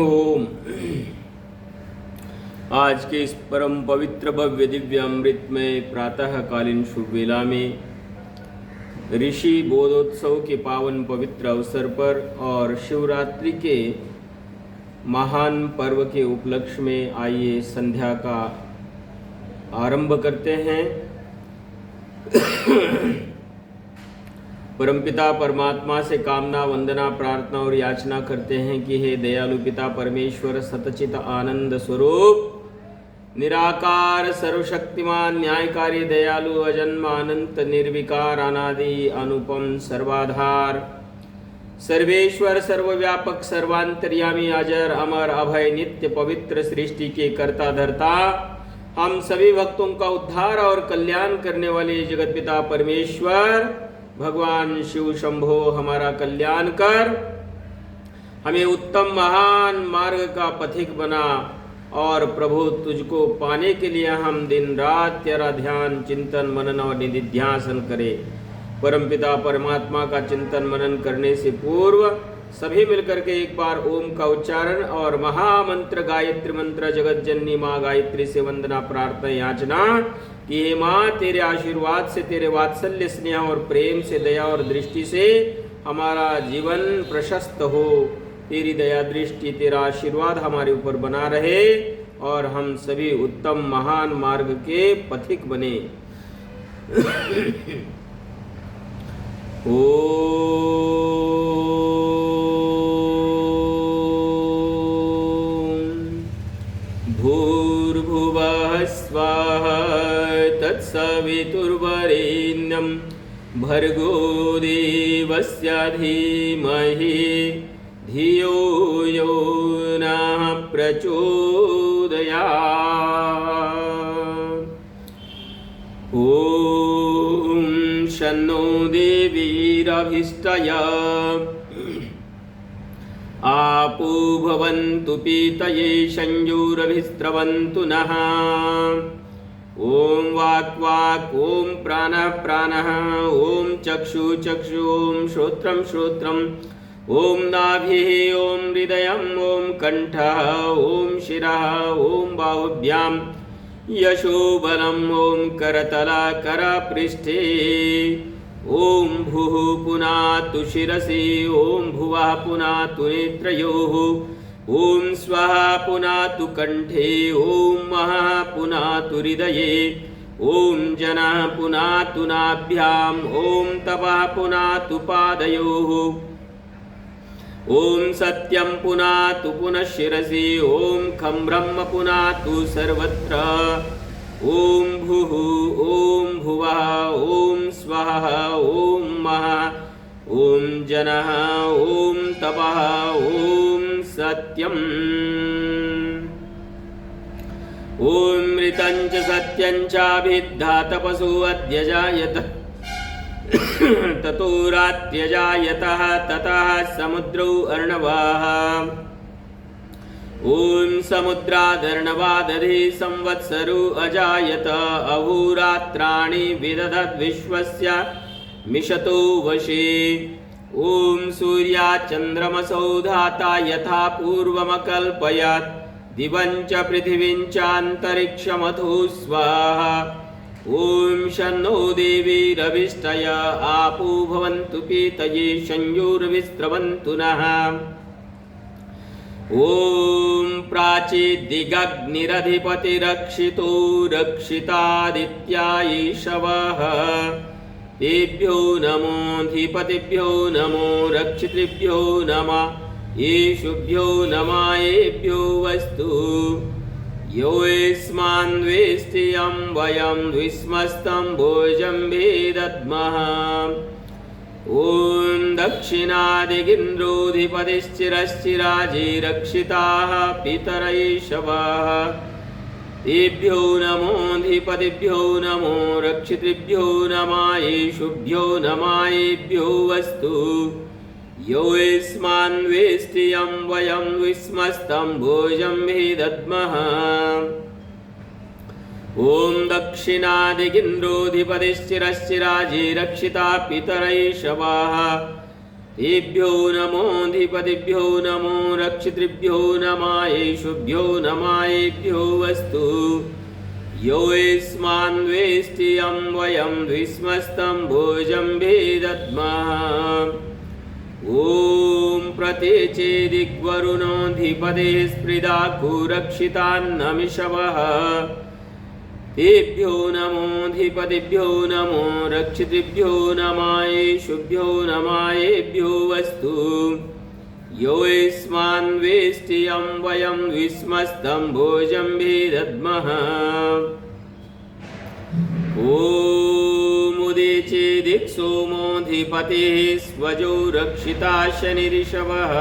ओम। आज के इस परम पवित्र भव्य दिव्य अमृतमय प्रातःकालीन शुभ वेला में ऋषि बोधोत्सव के पावन पवित्र अवसर पर और शिवरात्रि के महान पर्व के उपलक्ष्य में आइए संध्या का आरंभ करते हैं। परमपिता परमात्मा से कामना वंदना प्रार्थना और याचना करते हैं कि हे दयालु पिता परमेश्वर सतचित आनंद स्वरूप निराकार सर्वशक्तिमान न्यायकारी दयालु अजन्म अनंत निर्विकार अनादि अनुपम सर्वाधार सर्वेश्वर सर्वव्यापक सर्वांतर्यामी अजर अमर अभय नित्य पवित्र सृष्टि के कर्ता धर्ता हम सभी भक्तों का उद्धार और कल्याण करने वाले जगत पिता परमेश्वर भगवान शिव शंभो हमारा कल्याण कर हमें उत्तम महान मार्ग का पथिक बना और प्रभु तुझको पाने के लिए हम दिन रात तेरा ध्यान चिंतन मनन और निधिध्यासन करें। परमपिता परमात्मा का चिंतन मनन करने से पूर्व सभी मिलकर के एक बार ओम का उच्चारण और महामंत्र गायत्री मंत्र जगत जननी माँ गायत्री से वंदना प्रार्थना याचना कि हे माँ तेरे आशीर्वाद से तेरे वात्सल्य स्नेह और प्रेम से दया और दृष्टि से हमारा जीवन प्रशस्त हो। तेरी दया दृष्टि तेरा आशीर्वाद हमारे ऊपर बना रहे और हम सभी उत्तम महान मार्ग के पथिक बने। भूर्भुवः स्वाहा तत्सवितुर्वरेण्यं भर्गो देवस्य धीमहि धियो यो नः प्रचोदयात्। ॐ शन्नो देवीरभिष्टया आपो भवन्तु पीतये संयोरभिस्रवन्तु नः। ॐ वाक् वाक् ॐ प्राणः प्राणः ॐ चक्षु चक्षु ॐ श्रोत्रं श्रोत्रम् ॐ नाभिः ॐ हृदयम् ॐ कण्ठः ॐ शिरः ॐ बाहुभ्यां यशोबलम् ॐ करतलकरपृष्ठे ॐ भूः पुनातु शिरसि ॐ भुवः पुनातु नेत्रयोः ॐ स्वः पुनातु कण्ठे ॐ महः पुनातु हृदये ॐ जनः पुनातु नाभ्याम् ॐ तपः पुनातु पादयोः ॐ सत्यं पुनातु पुनः शिरसि ॐ खं ब्रह्म पुनातु सर्वत्र ॐ भूः ॐ भुवः ॐ स्वः ॐ महः ॐ जनः ॐ तपः ॐ सत्यम् ॐ मृतं च सत्यं चाभिद्धा तपसो अद्य जायत ततो रात्यजायतः ततः समुद्रौ अर्णवः ॐ समुद्रादर्णवादधि संवत्सरो अजायत अहोरात्राणि विदधद्विश्वस्य मिषतो वशे ॐ सूर्याचन्द्रमसौ धाता यथा पूर्वमकल्पयत् दिवं च पृथिवीं चान्तरिक्षमथो स्वाहा ॐ शन्नो देवीरभिष्टय आपो भवन्तु पीतये संयोरभिस्रवन्तु नः। ॐ प्राचीद्दिगग्निरधिपतिरक्षितो रक्षितादित्या ईशवः तेभ्यो नमोऽधिपतिभ्यो नमो रक्षितृभ्यो नमः येषुभ्यो नमायेभ्यो वस्तु यो यस्मान्द्वेष्टि यं वयं द्विस्मस्तं भोजं भेदद्मः। ॐ दक्षिणादिगिन्द्रोऽधिपतिश्चिरश्चिराजिरक्षिताः पितरैषवः तेभ्यो नमोऽधिपतिभ्यो नमो रक्षितृभ्यो नमः येषुभ्यो नमायेभ्यो वस्तु यो यस्मान्द्वेष्टि यं वयं द्विस्मस्तं भोजं भेदद्मः। ॐ दक्षिणादिगिन्द्रोऽधिपतिश्चिरश्चिराजिरक्षिता पितरैषवः तेभ्यो नमोऽधिपतिभ्यो नमो रक्षितृभ्यो नमायेषुभ्यो नमायेभ्यो वस्तु यो यस्मान्वेष्टियं वयं द्विस्मस्तं भोजं भेदद्मः ॐ प्रत्यचेदिग्वरुणोऽधिपतिः स्पृदाकुरक्षितान्नमिषवः तेभ्यो नमोऽधिपतिभ्यो नमो रक्षितृभ्यो नमायेषुभ्यो नमायेभ्यो वस्तु यो यस्मान्वेष्टियं वयं द्विस्मस्तं भोजं भेदद्मः ॐ उदीचेदिक्सोमोऽधिपतिः स्वजो रक्षिता शनिरिषवः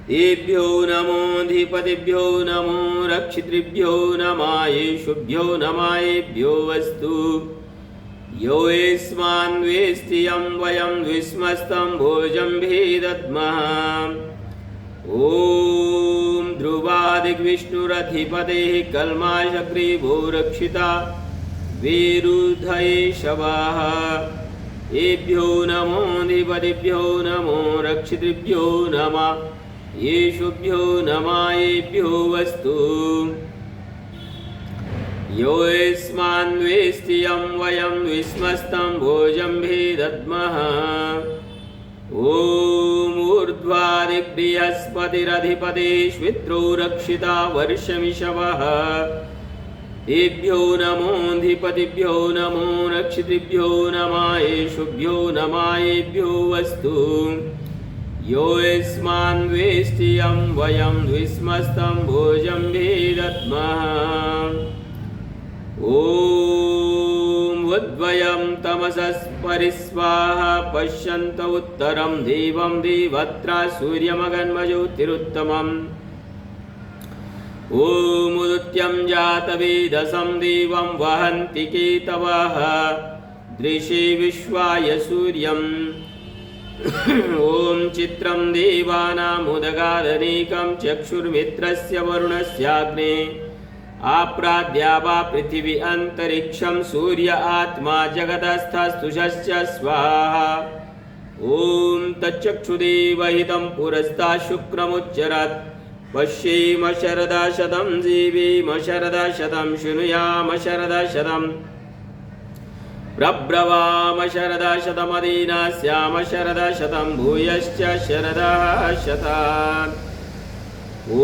तेभ्यो नमोऽधिपतिभ्यो नमो रक्षितृभ्यो नमायेषुभ्यो नमायेभ्यो वस्तु यो यस्मान्वेष्टियं वयं द्विस्मस्तं भोजं भेदद्मः ॐ ध्रुवादिग्विष्णुरधिपतेः कल्माषग्रीवो रक्षिता वीरुधयेशवः एभ्यो नमोऽधिपतिभ्यो नमो रक्षितृभ्यो नमः येषुभ्यो नमायेभ्यो वस्तु यो यस्मान्वेष्टियं वयं द्विस्मस्तं भोजं भेदद्मः ॐ ऊर्ध्वादिबृहस्पतिरधिपतिष्वित्रो रक्षिता वर्षमिषवः तेभ्यो नमोऽधिपतिभ्यो नमो रक्षितृभ्यो नमायेषुभ्यो नमायेभ्यो वस्तु यो यस्मान्वेष्टियं वयं द्विस्मस्तं भोजं भेदद्मः ॐ उद्वयं तमसस्परिस्वाहा पश्यन्त उत्तरं देवं देवत्रा सूर्यमगन्मज्योतिरुत्तमम् ॐ उदुत्यं जातवेदसं देवं वहन्ति केतवः दृशे विश्वाय सूर्यम् ॐ चित्रं देवानामुदगादनेकं चक्षुर्मित्रस्य वरुणस्याग्ने आप्राद्या वा पृथिवी अन्तरिक्षं सूर्य आत्मा जगतस्थस्तुषश्च स्वाहा ॐ तच्चक्षुदेवहितं पुरस्तात् शुक्रमुच्चरत् पश्येम शरदा शतं जीवेम शरदा शतं शृणुयाम शरदा शतं प्रब्रवाम शरदा शतमदीनास्याम शरदा शतं भूयश्च शरदा शतान् ॐ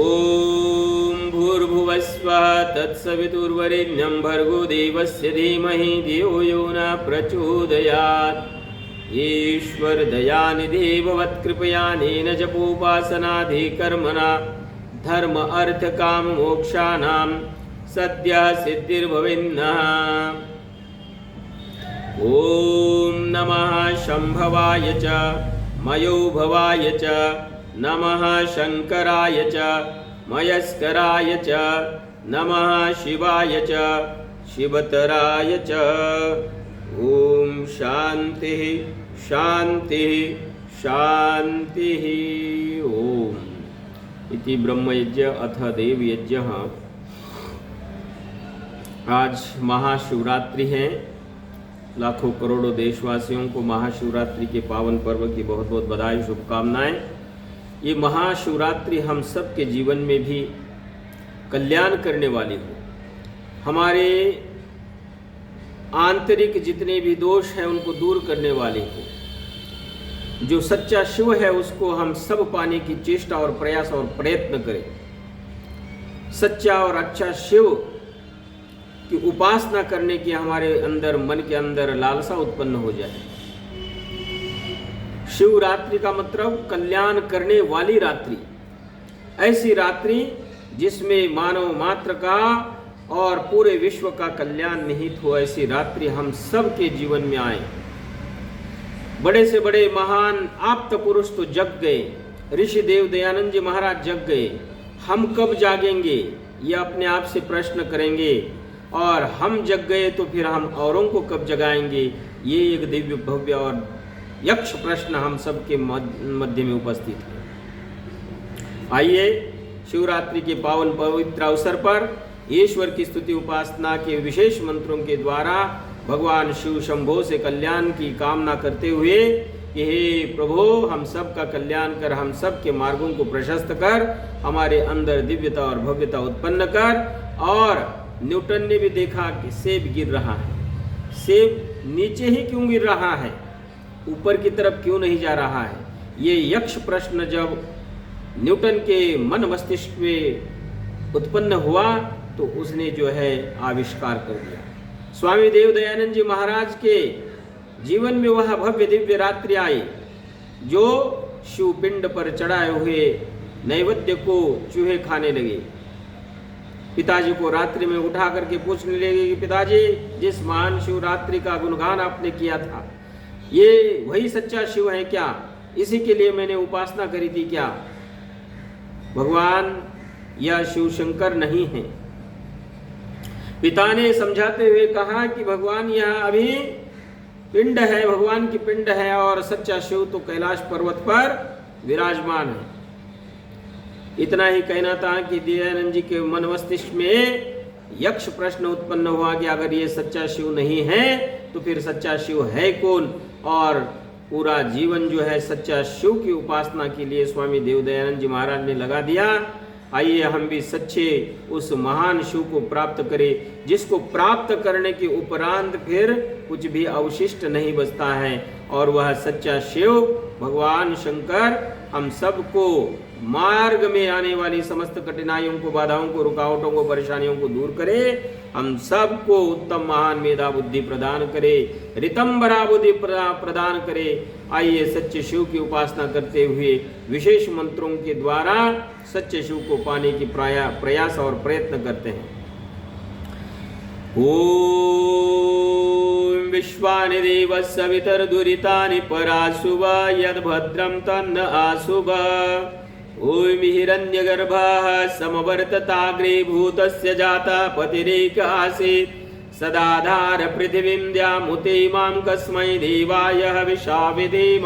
भूर्भुवस्वः तत्सवितुर्वरेण्यं भर्गो देवस्य धीमहि धियो यो न प्रचोदयात् ईश्वर दयानिधि भवत्कृपयानेन जपोपासनाधिकर्मणा धर्म अर्थ काम मोक्षाणां सद्यः सिद्धिर्भवेन्नः ॐ नमः शम्भवाय च मयोभवाय च नमः शङ्कराय च मयस्कराय च नमः शिवाय च शिवतराय च ॐ शान्तिः शान्तिः शान्तिः ॐ इति ब्रह्मयज्ञ अथ देवयज्ञ। आज महाशिवरात्रि है। लाखों करोड़ों देशवासियों को महाशिवरात्रि के पावन पर्व की बहुत बहुत बधाई शुभकामनाएं। ये महाशिवरात्रि हम सब के जीवन में भी कल्याण करने वाली हो, हमारे आंतरिक जितने भी दोष हैं उनको दूर करने वाली हो। जो सच्चा शिव है उसको हम सब पाने की चेष्टा और प्रयास और प्रयत्न करें। सच्चा और अच्छा शिव की उपासना करने की हमारे अंदर मन के अंदर लालसा उत्पन्न हो जाए। शिवरात्रि का मतलब कल्याण करने वाली रात्रि, ऐसी रात्रि जिसमें मानव मात्र का और पूरे विश्व का कल्याण निहित हो। ऐसी रात्रि हम सब के जीवन में आए। बड़े से बड़े महान आप्त पुरुष तो जग गए, ऋषि देव दयानंद जी महाराज जग गए। हम कब जागेंगे ये अपने आप से प्रश्न करेंगे, और हम जग गए तो फिर हम औरों को कब जगाएंगे, ये एक दिव्य भव्य और यक्ष प्रश्न हम सबके मध्य में उपस्थित है। आइए शिवरात्रि के पावन पवित्र अवसर पर ईश्वर की स्तुति उपासना के विशेष मंत्रों के द्वारा भगवान शिव शंभो से कल्याण की कामना करते हुए कि हे प्रभु, हम सब का कल्याण कर, हम सब के मार्गों को प्रशस्त कर, हमारे अंदर दिव्यता और भव्यता उत्पन्न कर। और न्यूटन ने भी देखा कि सेब गिर रहा है, सेब नीचे ही क्यों गिर रहा है, ऊपर की तरफ क्यों नहीं जा रहा है। ये यक्ष प्रश्न जब न्यूटन के मन मस्तिष्क में उत्पन्न हुआ तो उसने जो है आविष्कार कर दिया। स्वामी देव दयानंद जी महाराज के जीवन में वह भव्य दिव्य रात्रि आई जो शिवपिंड पर चढ़ाए हुए नैवेद्य को चूहे खाने लगे। पिताजी को रात्रि में उठा करके पूछने लगे कि पिताजी, जिस महान शिवरात्रि का गुणगान आपने किया था, ये वही सच्चा शिव है क्या? इसी के लिए मैंने उपासना करी थी क्या? भगवान या शिव शंकर नहीं है। पिता ने समझाते हुए कहा कि भगवान यह अभी पिंड है, भगवान की पिंड है, और सच्चा शिव तो कैलाश पर्वत पर विराजमान है। इतना ही कहना था कि दयानंद जी के मन मस्तिष्क में यक्ष प्रश्न उत्पन्न हुआ कि अगर ये सच्चा शिव नहीं है तो फिर सच्चा शिव है कौन? और पूरा जीवन जो है सच्चा शिव की उपासना के लिए स्वामी देव दयानंद जी महाराज ने लगा दिया। आइए हम भी सच्चे उस महान शिव को प्राप्त करें, जिसको प्राप्त करने के उपरांत फिर कुछ भी अवशिष्ट नहीं बचता है, और वह सच्चा शिव भगवान शंकर हम सबको मार्ग में आने वाली समस्त कठिनाइयों को, बाधाओं को, रुकावटों को, परेशानियों को दूर करे, हम सबको उत्तम महान मेधा बुद्धि प्रदान करे, रितंबरा बुद्धि प्रदान करे। आइए सच्चे शिव की उपासना करते हुए विशेष मंत्रों के द्वारा सच्चे शिव को पाने की प्रयास और प्रयत्न करते हैं। ओम विश्वानि देवः सवितर्दुरितानि पराशुभ यद्भद्रं तन्न आशुभ। ओम हिरण्यगर्भः समवर्तताग्रे भूतस्य जाता पतिरेक आसीत् सदाधार पृथिवीं द्यामुते मां कस्मै देवाय हविषा विधेम।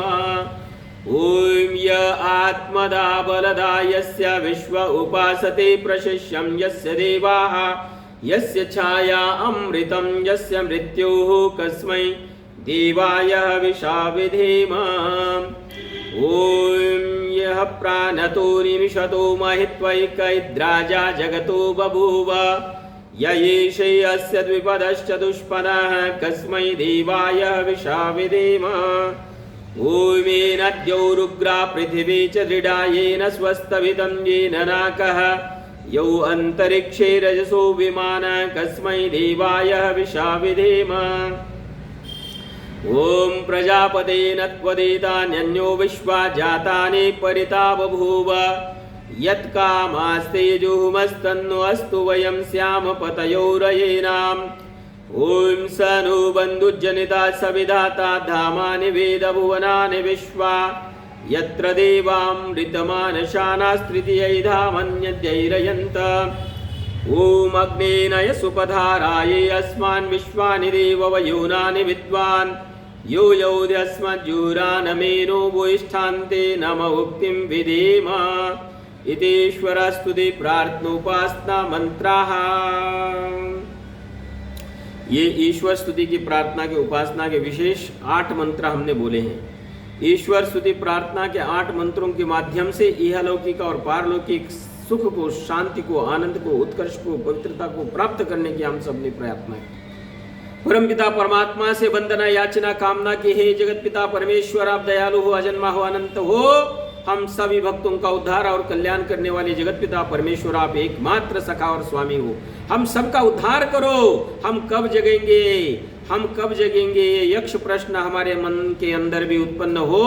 ओम य आत्मदा बलदा यस्य विश्व उपासते प्रशिष्यं यस्य देवाः यस्य छाया अमृतं यस्य मृत्युः कस्मै देवाय हविषा विधेम। ओम यः प्राणतो निमिषतो महित्वैकैद्राजा जगतो बभूव य एषे अस्य द्विपदश्चतुष्पदः कस्मै देवाय हविषा विधेम। ओमेनद्यौरुग्रा पृथिवी च दृढा येन स्वस्तविदं येन नाकः यौ अन्तरिक्षे रजसो विमानः कस्मै देवाय हविषा विधेम। ओम प्रजापतेन त्वदेतान्यन्यो विश्वा जातानि परिता बभूव यत्कामास्ते जुहुमस्तन्नो अस्तु वयं स्याम पतयोरयेनाम्। ओम स नो बन्धुजनिता सविधाता धामानि वेदभुवनानि विश्वा यत्र देवामृतमानशानास्त्रितयै धामन्यद्यैरयन्त। ओम अग्नेनय सुपधाराये अस्मान् विश्वानि देववयोनानि विद्वान् यो यौद्यस्मज्जुरानमेनो भूयिष्ठान्ते नम उक्तिं विधेम। इतीश्वरस्तुति प्रार्थनोपासना मंत्राः। ये ईश्वर स्तुति की प्रार्थना के उपासना के विशेष 8 मंत्र हमने बोले हैं। ईश्वर स्तुति प्रार्थना के 8 मंत्रों के माध्यम से इहलौकिक और पारलौकिक सुख को, शांति को, आनंद को, उत्कर्ष को, पवित्रता को प्राप्त करने की हम सब ने प्रयत्न है। परमपिता परमात्मा से वंदना याचना कामना की, हे जगत पिता परमेश्वर, आप दयालु हो, अजन्मा हो, अनंत हो, हम सभी भक्तों का उद्धार और कल्याण करने वाले जगत पिता परमेश्वर आप एकमात्र सखा और स्वामी हो। हम सबका उद्धार करो। हम कब जगेंगे, हम कब जगेंगे, ये यक्ष प्रश्न हमारे मन के अंदर भी उत्पन्न हो।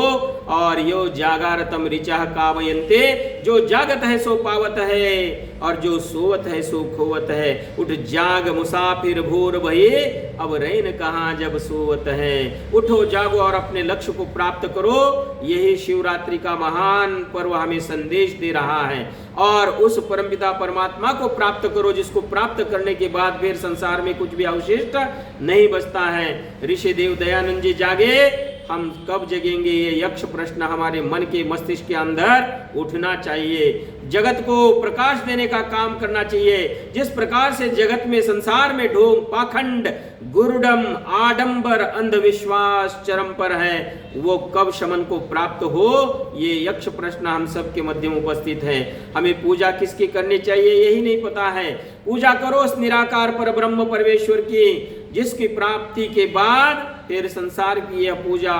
और यो जागारतम ऋचा कामयन्ते, जो जागत है सो पावत है, और जो सोवत है सो खोवत है। उठ जाग मुसाफिर भोर भये, अब रैन कहाँ जब सोवत है। उठो जागो और अपने लक्ष्य को प्राप्त करो। यही शिवरात्रि का महान पर्व हमें संदेश दे रहा है। और उस परमपिता परमात्मा को प्राप्त करो, जिसको प्राप्त करने के बाद फिर संसार में कुछ भी अवशिष्ट नहीं बचता है। ऋषि देव दयानंद जी जागे, हम कब जगेंगे, ये यक्ष प्रश्न हमारे मन के मस्तिष्क के अंदर उठना चाहिए। जगत को प्रकाश देने का काम करना चाहिए। जिस प्रकार से जगत में, संसार में ढोंग, पाखंड, गुरुडम, आडंबर, अंधविश्वास चरम पर है, वो कब शमन को प्राप्त हो, ये यक्ष प्रश्न हम सबके मध्य में उपस्थित है। हमें पूजा किसकी करनी चाहिए यही नहीं पता है। पूजा करो उस निराकार पर ब्रह्म परमेश्वर की, जिसकी प्राप्ति के बाद फिर संसार की यह पूजा,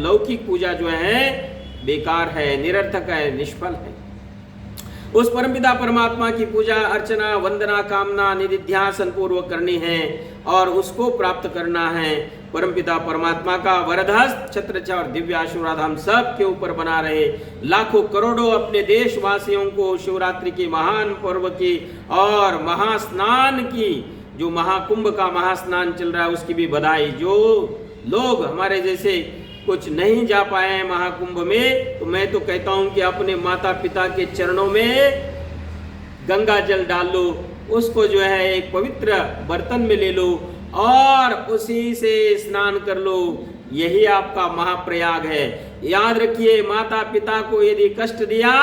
लौकिक पूजा जो है बेकार है, निरर्थक है, निष्फल है। उस परमपिता परमात्मा की पूजा, अर्चना, वंदना, कामना निधिध्यासन पूर्वक करनी है और उसको प्राप्त करना है। परमपिता परमात्मा का वरदहस्त, छत्रछाया और दिव्य आशीर्वाद हम सब के ऊपर बना रहे। लाखों करोड़ों अपने देशवासियों को शिवरात्रि के महान पर्व की और महास्नान की, जो महाकुंभ का महास्नान चल रहा है उसकी भी बधाई। जो लोग हमारे जैसे कुछ नहीं जा पाए हैं महाकुंभ में, तो मैं तो कहता हूं कि अपने माता पिता के चरणों में गंगा जल डाल लो, उसको जो है एक पवित्र बर्तन में ले लो और उसी से स्नान कर लो। यही आपका महाप्रयाग है। याद रखिए, माता पिता को यदि कष्ट दिया,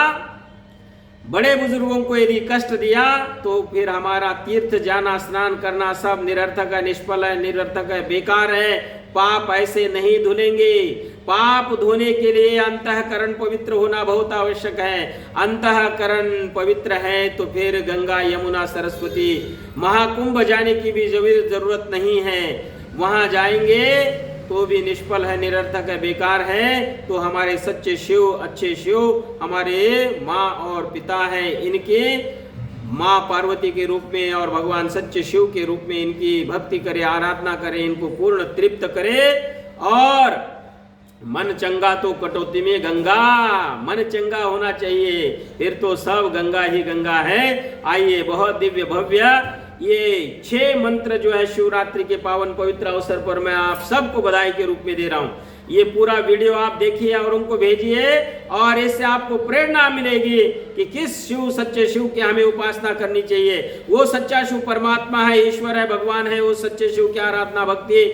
बड़े बुजुर्गों को यदि कष्ट दिया, तो फिर हमारा तीर्थ जाना, स्नान करना सब निरर्थक है, निष्फल है, निरर्थक है, बेकार है। पाप ऐसे नहीं धुलेंगे। पाप धोने के लिए अंतःकरण पवित्र होना बहुत आवश्यक है। अंतःकरण पवित्र है तो फिर गंगा, यमुना, सरस्वती, महाकुंभ जाने की भी जरूरत नहीं है। वहां जाएंगे तो भी निष्फल है, निरर्थक है, बेकार है। तो हमारे सच्चे शिव, अच्छे शिव हमारे माँ और पिता हैं, इनके माँ पार्वती के रूप में और भगवान सच्चे शिव के रूप में इनकी भक्ति करें, आराधना करें, इनको पूर्ण तृप्त करें। और मन चंगा तो कटौती में गंगा, मन चंगा होना चाहिए, फिर तो सब गंगा ही गंगा है। आइए, बहुत दिव्य भव्य ये 6 मंत्र जो है शिवरात्रि के पावन पवित्र अवसर पर मैं आप सबको बधाई के रूप में दे रहा हूं। ये पूरा वीडियो आप देखिए और उनको भेजिए और इससे आपको प्रेरणा मिलेगी कि किस शिव, सच्चे शिव की हमें उपासना करनी चाहिए। वो सच्चा शिव परमात्मा है, ईश्वर है, भगवान है। वो सच्चे शिव की आराधना, भक्ति,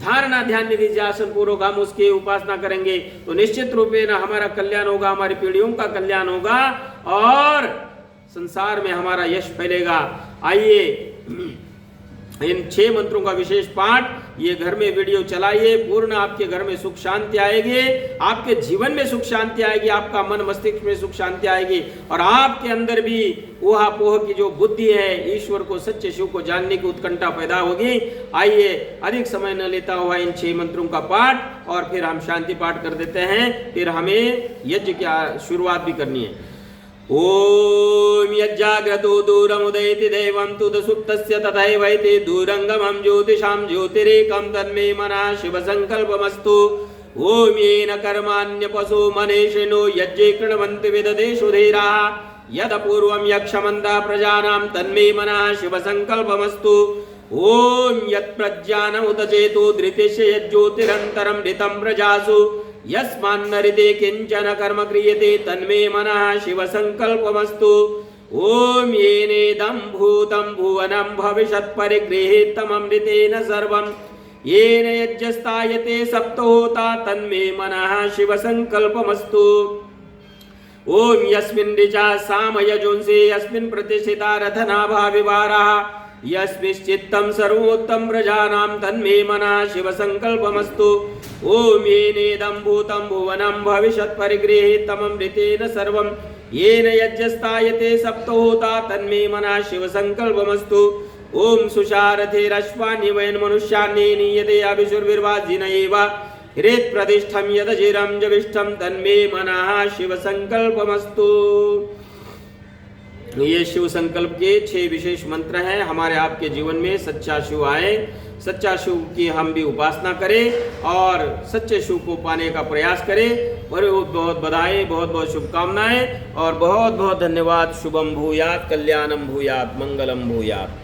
धारणा, ध्यान निधि आसन पूर्वक हम उसकी उपासना करेंगे तो निश्चित रूप में हमारा कल्याण होगा, हमारी पीढ़ियों का कल्याण होगा और संसार में हमारा यश फैलेगा। आइए, इन 6 मंत्रों का विशेष पाठ ये घर में वीडियो चलाइए। पूर्ण आपके घर में सुख शांति आएगी, आपके जीवन में सुख शांति आएगी, आपका मन मस्तिष्क में सुख शांति आएगी और आपके अंदर भी ऊहापोह की जो बुद्धि है, ईश्वर को, सच्चे शिव को जानने की उत्कंठा पैदा होगी। आइए, अधिक समय न लेता हुआ इन 6 मंत्रों का पाठ और फिर हम शांति पाठ कर देते हैं। फिर हमें यज्ञ की शुरुआत भी करनी है। ओम यज्जाग्रतो दूरमुदयति देवं तुदसुप्तस्य तथैवैति दूरंगमं ज्योतिषां ज्योतिरेकं तन्मे मनः शिवसंकल्पमस्तु। ओम येन कर्माण्यपशो मनीषिणो यज्ञे कृण्वन्ति विदधेषु धीराः यदपूर्वं यक्षमन्ता प्रजानां तन्मे मनः शिवसंकल्पमस्तु। ओम यत्प्रज्ञानमुत चेतो धृतिश्च यज्ज्योतिरन्तरं ऋतं प्रजासु यस्मान्नरिते किंचन कर्म क्रियते तन्मे मनः शिवसंकल्पमस्तु। ओम येनेदं भूतं भुवनं भविष्यत् परिगृहीतममृतेन सर्वं येन यज्ञस्तायते सप्तहोता तन्मे मनः शिवसंकल्पमस्तु। ओम यस्मिन् ऋचा सामयजुंसि यस्मिन् प्रतिष्ठिता रथनाभा विवाराः यस्मिश्चित्तं सर्वोत्तम प्रजानां तन्मे मनः शिवसंकल्पमस्तु। ओम येनेदं भूतं भुवनं भविष्यत् परिगृहीतममृतेन सर्वं येन यज्ञस्तायते सप्तहोता तन्मे मनः शिवसंकल्पमस्तु। ओम सुशारथेरश्वान्यवयन् मनुष्यान्ये नीयते अभिशुर्विर्वाजिन एव हृत्प्रतिष्ठं यदजिरं जविष्ठं तन्मे मनः शिवसंकल्पमस्तु। ये शिव संकल्प के 6 विशेष मंत्र हैं। हमारे आपके जीवन में सच्चा शिव आए, सच्चा शिव की हम भी उपासना करें और सच्चे शिव को पाने का प्रयास करें। बहुत बहुत बधाई, बहुत बहुत शुभकामनाएं और बहुत बहुत धन्यवाद। शुभम भूयात, कल्याणम भूयात, मंगलम भूयात।